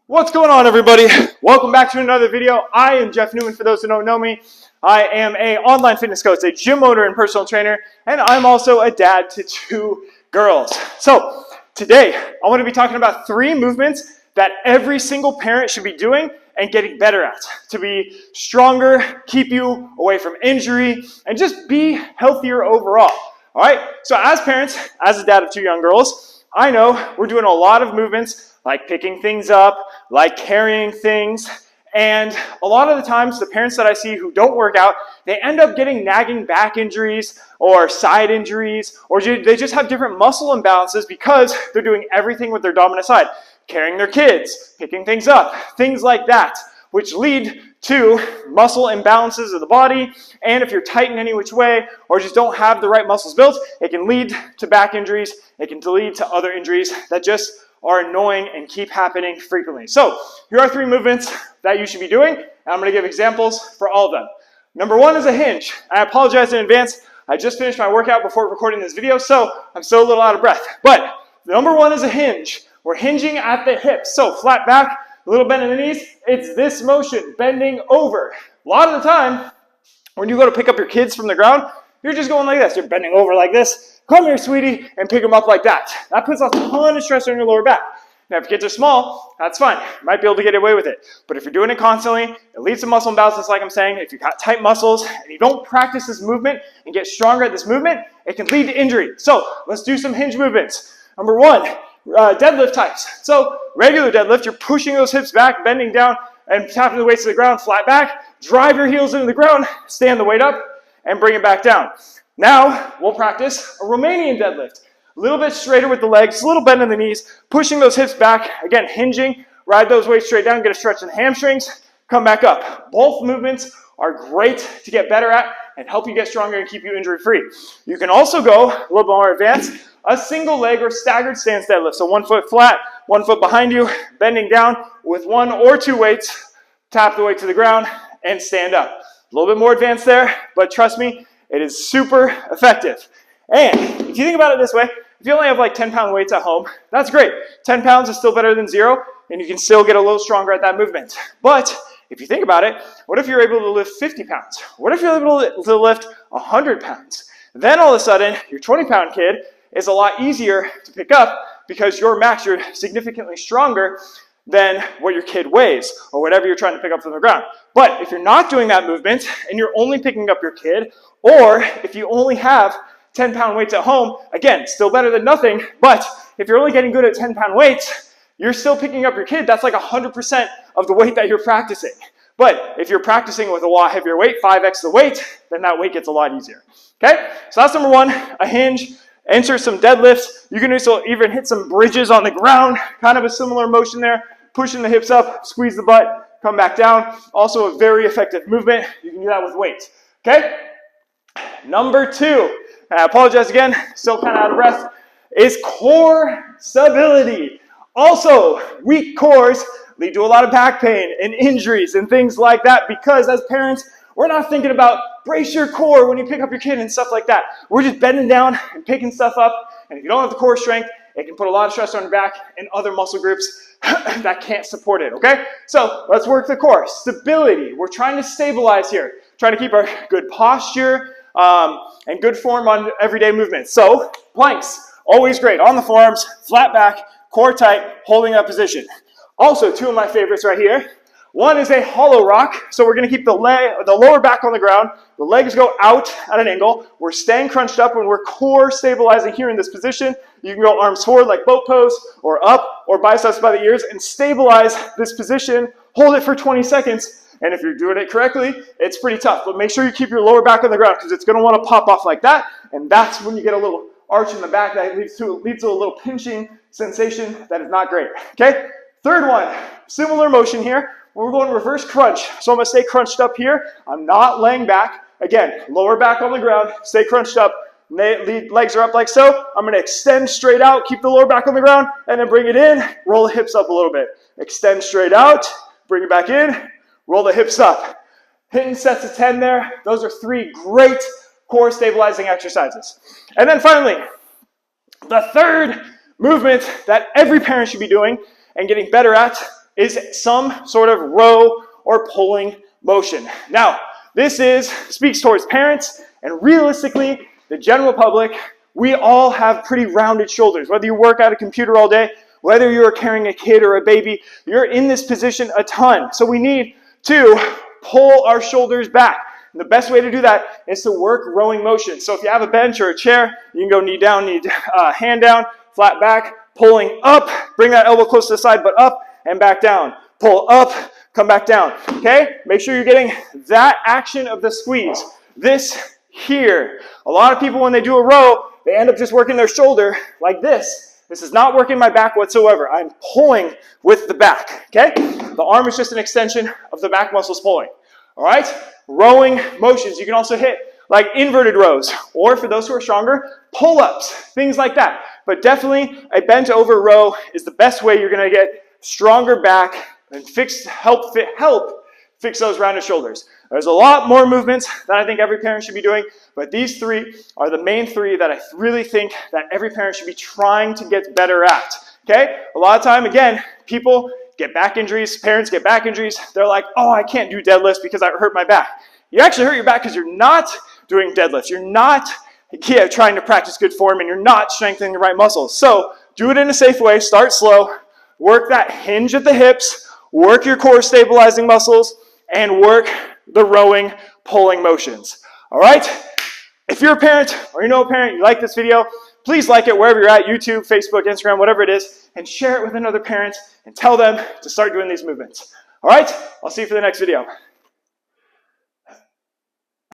What's going on, everybody? Welcome back to another video. I am Jeff Newman, for those who don't know me. I am an online fitness coach, a gym owner and personal trainer, and I'm also a dad to 2 girls. So today, I want to be talking about 3 movements that every single parent should be doing and getting better at to be stronger, keep you away from injury, and just be healthier overall. All right, so as parents, as a dad of 2 young girls, I know we're doing a lot of movements like picking things up, like carrying things, and a lot of the times the parents that I see who don't work out, they end up getting nagging back injuries or side injuries, or they just have different muscle imbalances because they're doing everything with their dominant side, carrying their kids, picking things up, things like that, which lead to muscle imbalances of the body. And if you're tight in any which way or just don't have the right muscles built, it can lead to back injuries. It can lead to other injuries that just are annoying and keep happening frequently. So here are 3 movements that you should be doing, and I'm going to give examples for all of them. Number 1 is a hinge. I apologize in advance. I just finished my workout before recording this video, so I'm still a little out of breath. But number 1 is a hinge. We're hinging at the hips. So flat back, a little bend in the knees. It's this motion, bending over. A lot of the time, when you go to pick up your kids from the ground, you're just going like this. You're bending over like this. Come here, sweetie, and pick them up like that. That puts a ton of stress on your lower back. Now, if kids are small, that's fine. You might be able to get away with it. But if you're doing it constantly, it leads to muscle imbalances, like I'm saying. If you've got tight muscles and you don't practice this movement and get stronger at this movement, it can lead to injury. So let's do some hinge movements. Number 1, deadlift types. So regular deadlift, you're pushing those hips back, bending down, and tapping the weights to the ground, flat back. Drive your heels into the ground, stand the weight up, and bring it back down. Now, we'll practice a Romanian deadlift. A little bit straighter with the legs, a little bend in the knees, pushing those hips back, again, hinging, ride those weights straight down, get a stretch in the hamstrings, come back up. Both movements are great to get better at and help you get stronger and keep you injury-free. You can also go a little bit more advanced, a single leg or staggered stance deadlift. So 1 foot flat, 1 foot behind you, bending down with 1 or 2 weights, tap the weight to the ground, and stand up. A little bit more advanced there, but trust me, it is super effective. And if you think about it this way, if you only have like 10-pound weights at home, that's great. 10 pounds is still better than 0, and you can still get a little stronger at that movement. But if you think about it, what if you're able to lift 50 pounds? What if you're able to lift 100 pounds? Then all of a sudden, your 20-pound kid is a lot easier to pick up because your max, you're significantly stronger than what your kid weighs or whatever you're trying to pick up from the ground. But if you're not doing that movement and you're only picking up your kid, or if you only have 10-pound weights at home, again, still better than nothing, but if you're only getting good at 10-pound weights, you're still picking up your kid. That's like 100% of the weight that you're practicing. But if you're practicing with a lot heavier weight, 5x the weight, then that weight gets a lot easier. Okay? So that's number 1, a hinge. Enter some deadlifts. You can also even hit some bridges on the ground, kind of a similar motion there, pushing the hips up, squeeze the butt, come back down. Also a very effective movement. You can do that with weights. Okay? Number 2, and I apologize again, still kind of out of breath, is core stability. Also, weak cores lead to a lot of back pain and injuries and things like that because as parents, we're not thinking about brace your core when you pick up your kid and stuff like that. We're just bending down and picking stuff up, and if you don't have the core strength, it can put a lot of stress on your back and other muscle groups that can't support it, okay? So let's work the core. Stability. We're trying to stabilize here, trying to keep our good posture, and good form on everyday movements. So planks, always great. On the forearms, flat back, core tight, holding that position. Also, 2 of my favorites right here. 1 is a hollow rock. So we're going to keep the lower back on the ground. The legs go out at an angle. We're staying crunched up when we're core stabilizing here in this position. You can go arms forward like boat pose, or up, or biceps by the ears, and stabilize this position. Hold it for 20 seconds. And if you're doing it correctly, it's pretty tough. But make sure you keep your lower back on the ground because it's going to want to pop off like that. And that's when you get a little arch in the back that leads to a little pinching sensation that is not great. Okay? 3rd one, similar motion here. We're going reverse crunch. So I'm going to stay crunched up here. I'm not laying back. Again, lower back on the ground. Stay crunched up. Legs are up like so. I'm going to extend straight out. Keep the lower back on the ground. And then bring it in. Roll the hips up a little bit. Extend straight out. Bring it back in. Roll the hips up. Hitting sets of 10 there. Those are 3 great core stabilizing exercises. And then finally, the 3rd movement that every parent should be doing and getting better at is some sort of row or pulling motion. Now, this speaks towards parents, and realistically, the general public. We all have pretty rounded shoulders. Whether you work at a computer all day, whether you're carrying a kid or a baby, you're in this position a ton. So we need to pull our shoulders back. And the best way to do that is to work rowing motion. So if you have a bench or a chair, you can go knee down, hand down, flat back, pulling up, bring that elbow close to the side, but up and back down. Pull up, come back down, okay? Make sure you're getting that action of the squeeze. This here. A lot of people, when they do a row, they end up just working their shoulder like this. This is not working my back whatsoever. I'm pulling with the back, okay? The arm is just an extension of the back muscles pulling, all right? Rowing motions. You can also hit like inverted rows, or for those who are stronger, pull-ups, things like that. But definitely a bent over row is the best way you're gonna get stronger back and help fix those rounded shoulders. There's a lot more movements that I think every parent should be doing, but these three are the main three that I really think that every parent should be trying to get better at, okay? A lot of time, again, people get back injuries, parents get back injuries. They're like, oh, I can't do deadlifts because I hurt my back. You actually hurt your back because you're not doing deadlifts. You're not trying to practice good form, and you're not strengthening the right muscles. So do it in a safe way. Start slow. Work that hinge at the hips. Work your core stabilizing muscles, and work the rowing, pulling motions. All right? If you're a parent or you know a parent, you like this video, please like it wherever you're at, YouTube, Facebook, Instagram, whatever it is, and share it with another parent and tell them to start doing these movements. All right? I'll see you for the next video.